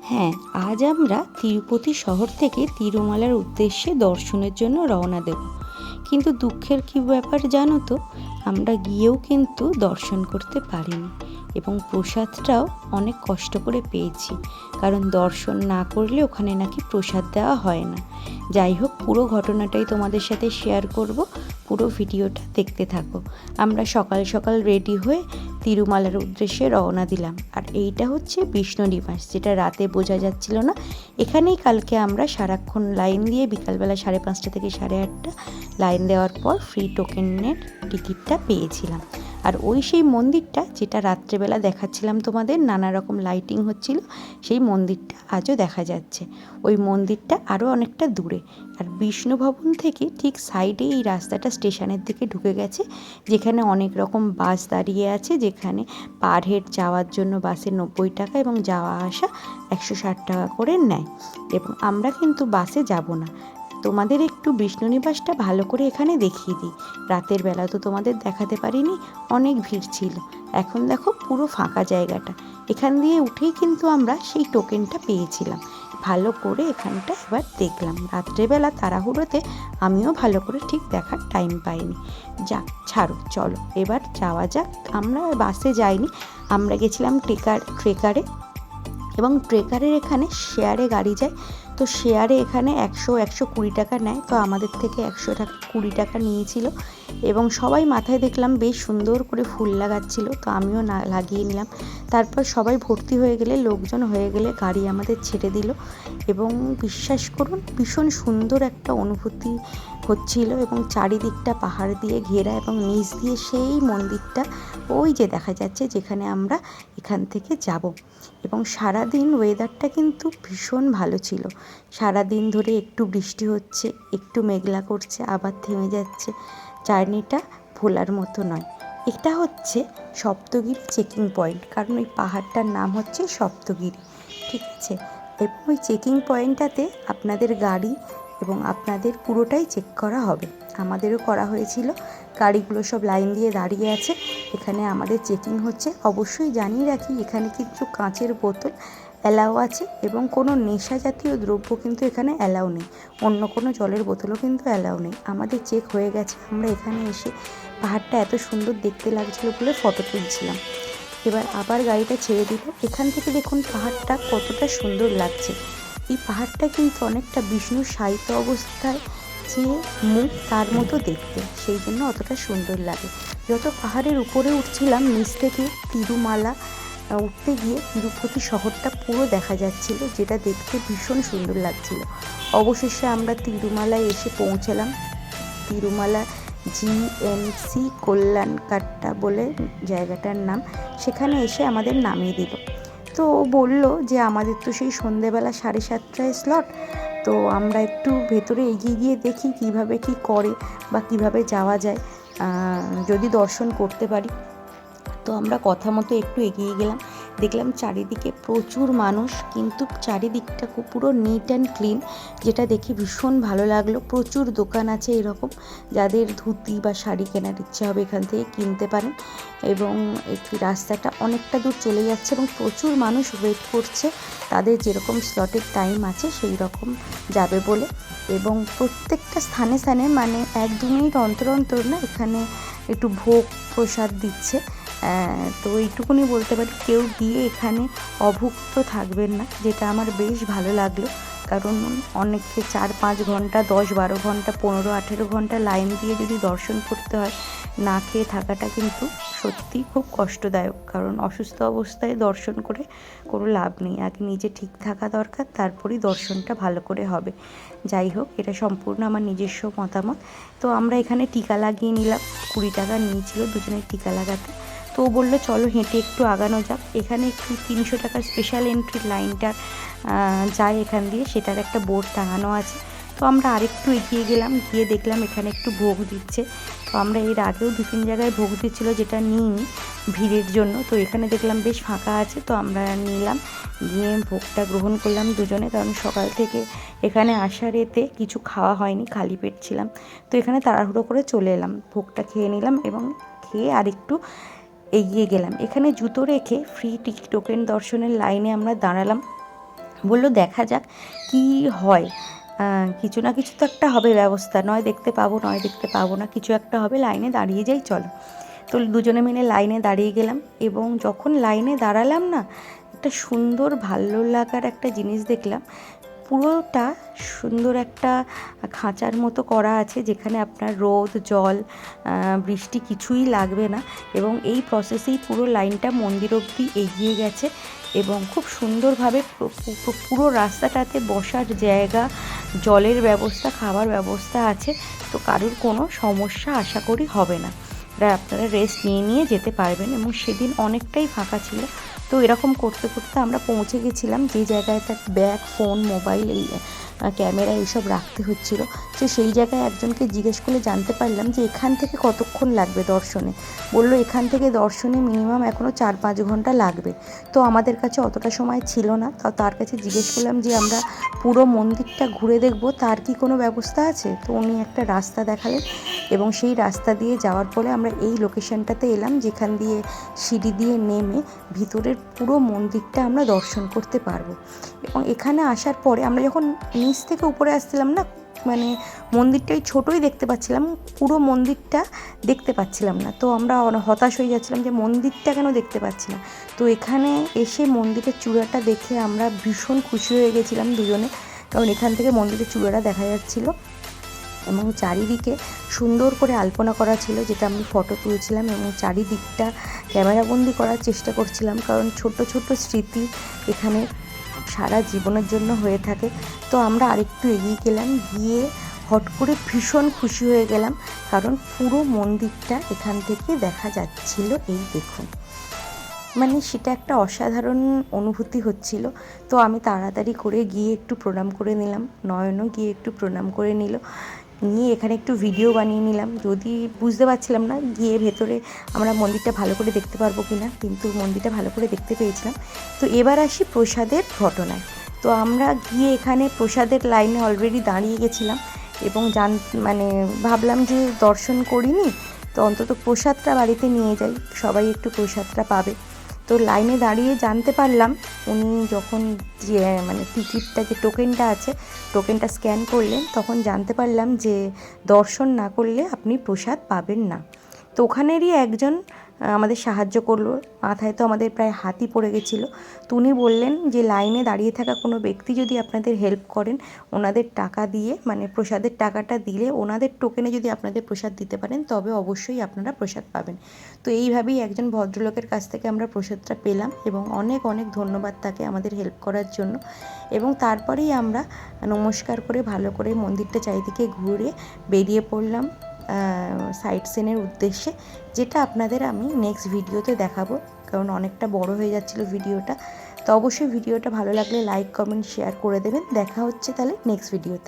হ্যাঁ, আজ আমরা তিরুপতি শহর থেকে তিরুমালার উদ্দেশ্যে দর্শনের জন্য রওনা দেব। কিন্তু দুঃখের কি ব্যাপার জানো তো, আমরা গিয়েও কিন্তু দর্শন করতে পারিনি এবং প্রসাদটাও অনেক কষ্ট করে পেয়েছি, কারণ দর্শন না করলে ওখানে নাকি প্রসাদ দেওয়া হয় না। যাই হোক, পুরো ঘটনাটাই তোমাদের সাথে শেয়ার করব, পুরো ভিডিওটা দেখতে থাকো। আমরা সকাল সকাল রেডি হয়ে তিরুমালার উদ্দেশ্যে রওনা দিলাম। আর এইটা হচ্ছে বিষ্ণুনিবাস, যেটা রাতে বোঝা যাচ্ছিল না। এখানেই কালকে আমরা সারাক্ষণ লাইন দিয়ে বিকালবেলা 5:30 থেকে 8:30 লাইন দেওয়ার পর ফ্রি টোকেনের টিকিটটা পেয়েছিলাম। আর ওই সেই মন্দিরটা যেটা রাত্রেবেলা দেখাচ্ছিলাম তোমাদের, নানা রকম লাইটিং হচ্ছিল, সেই মন্দিরটা আজও দেখা যাচ্ছে। ওই মন্দিরটা আরও অনেকটা দূরে। আর বিষ্ণু ভবন থেকে ঠিক সাইডে এই রাস্তাটা স্টেশনের দিকে ঢুকে গেছে, যেখানে অনেক রকম বাস দাঁড়িয়ে আছে, যেখানে পার হেড যাওয়ার জন্য বাসে 90 টাকা এবং যাওয়া আসা 160 টাকা করে নেয়। এবং আমরা কিন্তু বাসে যাব না, তোমাদের একটু বিষ্ণুনিবাসটা ভালো করে এখানে দেখিয়ে দিই। রাতের বেলা তো তোমাদের দেখাতে পারিনি, অনেক ভিড় ছিল। এখন দেখো পুরো ফাঁকা জায়গাটা। এখান দিয়ে উঠেই কিন্তু আমরা সেই টোকেনটা পেয়েছিলাম। ভালো করে এখানটা এবার দেখলাম। রাত্রেবেলা তাড়াহুড়োতে আমিও ভালো করে ঠিক দেখার টাইম পাইনি। যাক, ছাড়ো, চলো এবার যাওয়া যাক। আমরা বাসে যাইনি, আমরা গেছিলাম ট্রেকারে। এবং ট্রেকারের এখানে শেয়ারে গাড়ি যায়, তো শেয়ারে এখানে 120 টাকা নেয়। তো আমাদের থেকে 120 টাকা নিয়েছিল। এবং সবাই মাথায় দেখলাম বেশ সুন্দর করে ফুল লাগাচ্ছিল, তো আমিও লাগিয়ে নিলাম। তারপর সবাই ভর্তি হয়ে গেলে, লোকজন হয়ে গেলে গাড়ি আমাদের ছেড়ে দিল। এবং বিশ্বাস করুন, ভীষণ সুন্দর একটা অনুভূতি হচ্ছিল। এবং চারিদিকটা পাহাড় দিয়ে ঘেরা, এবং নিচ দিয়ে সেই মন্দিরটা ওই যে দেখা যাচ্ছে, যেখানে আমরা এখান থেকে যাব। এবং সারাদিন ওয়েদারটা কিন্তু ভীষণ ভালো ছিল। সারাদিন ধরে একটু বৃষ্টি হচ্ছে, একটু মেঘলা করছে, আবার থেমে যাচ্ছে। জার্নিটা ভোলার মতো নয়। এটা হচ্ছে সপ্তগিরি চেকিং পয়েন্ট, কারণ ওই পাহাড়টার নাম হচ্ছে সপ্তগিরি, ঠিক আছে। এবং ওই চেকিং পয়েন্টটাতে আপনাদের গাড়ি এবং আপনাদের পুরোটাই চেক করা হবে। আমাদেরও করা হয়েছিল। গাড়িগুলো সব লাইন দিয়ে দাঁড়িয়ে আছে, এখানে আমাদের চেকিং হচ্ছে। অবশ্যই জানিয়ে রাখি, এখানে কিন্তু কাঁচের বোতল অ্যালাউ আছে, এবং কোনো নেশা জাতীয় দ্রব্য কিন্তু এখানে অ্যালাউ নেই। অন্য কোনো জলের বোতলও কিন্তু অ্যালাউ নেই। আমাদের চেক হয়ে গেছে। আমরা এখানে এসে পাহাড়টা এত সুন্দর দেখতে লাগছিল বলে ফটো তুলছিলাম। এবার আবার গাড়িটা ছেড়ে দিল। এখান থেকে দেখুন পাহাড়টা কতটা সুন্দর লাগছে। এই পাহাড়টা কিন্তু অনেকটা বিষ্ণুর শায়িত অবস্থায় যে মুখ, তার মতো দেখতে, সেই জন্য অতটা সুন্দর লাগে। যত পাহাড়ের উপরে উঠছিলাম, নিচ থেকে তিরুমালা উঠতে গিয়ে তিরুপতি শহরটা পুরো দেখা যাচ্ছিল, যেটা দেখতে ভীষণ সুন্দর লাগছিল। অবশেষে আমরা তিরুমালায় এসে পৌঁছালাম। তিরুমালা জিএমসি কল্যাণকাট্টা বলে জায়গাটার নাম। সেখানে এসে আমাদের নামিয়ে দিল। তো বলল যে আমাদের তো সেই সন্ধেবেলা 7:30টায় স্লট, তো আমরা একটু ভেতরে এগিয়ে গিয়ে দেখি কিভাবে কি করে বা কিভাবে যাওয়া যায়, যদি দর্শন করতে পারি। তো আমরা কথা মতো একটু এগিয়ে গেলাম। দেখলাম চারিদিকে প্রচুর মানুষ, কিন্তু চারিদিকটা খুব পুরো নিট অ্যান্ড ক্লিন, যেটা দেখে ভীষণ ভালো লাগলো। প্রচুর দোকান আছে এরকম, যাদের ধুতি বা শাড়ি কেনার ইচ্ছা হবে এখান থেকে কিনতে পারেন। এবং একটি রাস্তাটা অনেকটা দূর চলে যাচ্ছে, এবং প্রচুর মানুষ ওয়েট করছে, তাদের যেরকম স্লটের টাইম আছে সেই রকম যাবে বলে। এবং প্রত্যেকটা স্থানে স্থানে মানে 1-2 মিনিট অন্তর অন্তর না, এখানে একটু ভোগ প্রসাদ দিচ্ছে। তো এইটুকুনি বলতে পারি, কেউ গিয়ে এখানে অভুক্ত থাকবেন না, যেটা আমার বেশ ভালো লাগলো। কারণ অনেককে 4-5 ঘন্টা, 10-12 ঘন্টা, 15-18 ঘন্টা লাইন দিয়ে যদি দর্শন করতে হয়, না খেয়ে থাকাটা কিন্তু সত্যি খুব কষ্টদায়ক। কারণ অসুস্থ অবস্থায় দর্শন করে কোনো লাভ নেই। আগে নিজে ঠিক থাকা দরকার, তারপরেই দর্শনটা ভালো করে হবে। যাই হোক, এটা সম্পূর্ণ আমার নিজস্ব মতামত। তো আমরা এখানে টিকা লাগিয়ে নিলাম। 20 টাকা নিয়েছিল দুজনের টিকা লাগাতে। তো ও বললো চলো হেঁটে একটু আগানো যাক। এখানে একটু 300 টাকার স্পেশাল এন্ট্রি লাইনটা যায় এখান দিয়ে, সেটার একটা বোর্ড টাঙানো আছে। তো আমরা আরেকটু এগিয়ে গেলাম, গিয়ে দেখলাম এখানে একটু ভোগ দিচ্ছে। তো আমরা এর আগেও 2-3 জায়গায় ভোগ দিচ্ছিলো, যেটা নিইনি ভিড়ের জন্য। তো এখানে দেখলাম বেশ ফাঁকা আছে, তো আমরা নিলাম, গিয়ে ভোগটা গ্রহণ করলাম দুজনে। কারণ সকাল থেকে এখানে আসার এতে কিছু খাওয়া হয়নি, খালি পেট ছিলাম। তো এখানে তাড়াহুড়ো করে চলে এলাম, ভোগটা খেয়ে নিলাম, এবং খেয়ে আরেকটু এগিয়ে গেলাম। এখানে জুতো রেখে ফ্রি টোকেন দর্শনের লাইনে আমরা দাঁড়ালাম। বললো দেখা যাক কি হয়, কিছু না কিছু তো একটা হবে ব্যবস্থা, নয় দেখতে পাবো নয় দেখতে পাবো না, কিছু একটা হবে, লাইনে দাঁড়িয়ে যাই চলো। তো দুজনে মিলে লাইনে দাঁড়িয়ে গেলাম এবং যখন লাইনে দাঁড়ালাম না, একটা সুন্দর ভালো লাগার একটা জিনিস দেখলাম। পুরোটা সুন্দর একটা খাঁচার মতো করা আছে, যেখানে আপনার রোদ জল বৃষ্টি কিছুই লাগবে না, এবং এই প্রসেসেই পুরো লাইনটা মন্দির অবধি এগিয়ে গেছে এবং খুব সুন্দরভাবে পুরো রাস্তাটাতে বসার জায়গা, জলের ব্যবস্থা, খাবার ব্যবস্থা আছে। তো কারোর কোনো সমস্যা আশা করি হবে না, আপনারা রেস্ট নিয়ে নিয়ে যেতে পারবেন। এবং সেদিন অনেকটাই ফাঁকা ছিল। তো এরকম করতে করতে আমরা পৌঁছে গেছিলাম যে জায়গায় তার ব্যাগ, ফোন, মোবাইল, এই ক্যামেরা এইসব রাখতে হচ্ছিল। তো সেই জায়গায় একজনকে জিজ্ঞেস করে জানতে পারলাম যে এখান থেকে কতক্ষণ লাগবে দর্শনে। বললো এখান থেকে দর্শনে মিনিমাম এখনও 4-5 ঘন্টা লাগবে। তো আমাদের কাছে অতটা সময় ছিল না, তার কাছে জিজ্ঞেস করলাম যে আমরা পুরো মন্দিরটা ঘুরে দেখব, তার কি কোনো ব্যবস্থা আছে? তো উনি একটা রাস্তা দেখালেন এবং সেই রাস্তা দিয়ে যাওয়ার পরে আমরা এই লোকেশনটাতে এলাম, যেখান দিয়ে সিঁড়ি দিয়ে নেমে ভিতরের পুরো মন্দিরটা আমরা দর্শন করতে পারবো। এবং এখানে আসার পরে আমরা যখন নিচ থেকে উপরে আসছিলাম না, মানে মন্দিরটাই ছোটোই দেখতে পাচ্ছিলাম, পুরো মন্দিরটা দেখতে পাচ্ছিলাম না। তো আমরা হতাশ হয়ে যাচ্ছিলাম যে মন্দিরটা কেন দেখতে পাচ্ছি না। তো এখানে এসে মন্দিরের চূড়াটা দেখে আমরা ভীষণ খুশি হয়ে গেছিলাম দুজনে, কারণ এখান থেকে মন্দিরের চূড়াটা দেখা যাচ্ছিলো এবং চারিদিকে সুন্দর করে আলপনা করা ছিল, যেটা আমি ফটো তুলছিলাম এবং চারিদিকটা ক্যামেরাবন্দি করার চেষ্টা করছিলাম, কারণ ছোট ছোট স্মৃতি এখানে সারা জীবনের জন্য হয়ে থাকে। তো আমরা আরেকটু এগিয়ে গেলাম, গিয়ে হট করে ভীষণ খুশি হয়ে গেলাম, কারণ পুরো মন্দিরটা এখান থেকে দেখা যাচ্ছিল। এই দেখুন, মানে সেটা একটা অসাধারণ অনুভূতি হচ্ছিল। তো আমি তাড়াতাড়ি করে গিয়ে একটু প্রণাম করে নিলাম, নয়নও গিয়ে একটু প্রণাম করে নিয়ে এখানে একটু ভিডিও বানিয়ে নিলাম। যদি বুঝতে পারছিলাম না গিয়ে ভেতরে আমরা মন্দিরটা ভালো করে দেখতে পারবো কি না, কিন্তু মন্দিরটা ভালো করে দেখতে পেয়েছিলাম। তো এবার আসি প্রসাদের ঘটনায়। তো আমরা গিয়ে এখানে প্রসাদের লাইনে অলরেডি দাঁড়িয়ে গেছিলাম এবং মানে ভাবলাম যে দর্শন করিনি, তো অন্তত প্রসাদটা বাড়িতে নিয়ে যাই, সবাই একটু প্রসাদটা পাবে। তো লাইনে দাঁড়িয়ে জানতে পারলাম, উনি যখন যে মানে টিকিটটা, যে টোকেনটা আছে, টোকেনটা স্ক্যান করলেন, তখন জানতে পারলাম যে দর্শন না করলে আপনি প্রসাদ পাবেন না। তো ওখানেরই একজন আমাদের সাহায্য করলো, মাথায় তো আমাদের প্রায় হাতই পড়ে গেছিলো। তো উনি বললেন যে লাইনে দাঁড়িয়ে থাকা কোনো ব্যক্তি যদি আপনাদের হেল্প করেন, ওনাদের টাকা দিয়ে, মানে প্রসাদের টাকাটা দিলে ওনাদের টোকেনে যদি আপনাদের প্রসাদ দিতে পারেন, তবে অবশ্যই আপনারা প্রসাদ পাবেন। তো এইভাবেই একজন ভদ্রলোকের কাছ থেকে আমরা প্রসাদটা পেলাম এবং অনেক অনেক ধন্যবাদ তাকে আমাদের হেল্প করার জন্য। এবং তারপরেই আমরা নমস্কার করে ভালো করে মন্দিরটা চারিদিকে ঘুরে বেরিয়ে পড়লাম সাইট সিনের উদ্দেশ্যে, যেটা আপনাদের আমি নেক্সট ভিডিওতে দেখাবো, কারণ অনেকটা বড় হয়ে যাচ্ছিলো ভিডিওটা। তো অবশ্যই ভিডিওটা ভালো লাগলে লাইক, কমেন্ট, শেয়ার করে দেবেন। দেখা হচ্ছে তাহলে নেক্সট ভিডিওতে।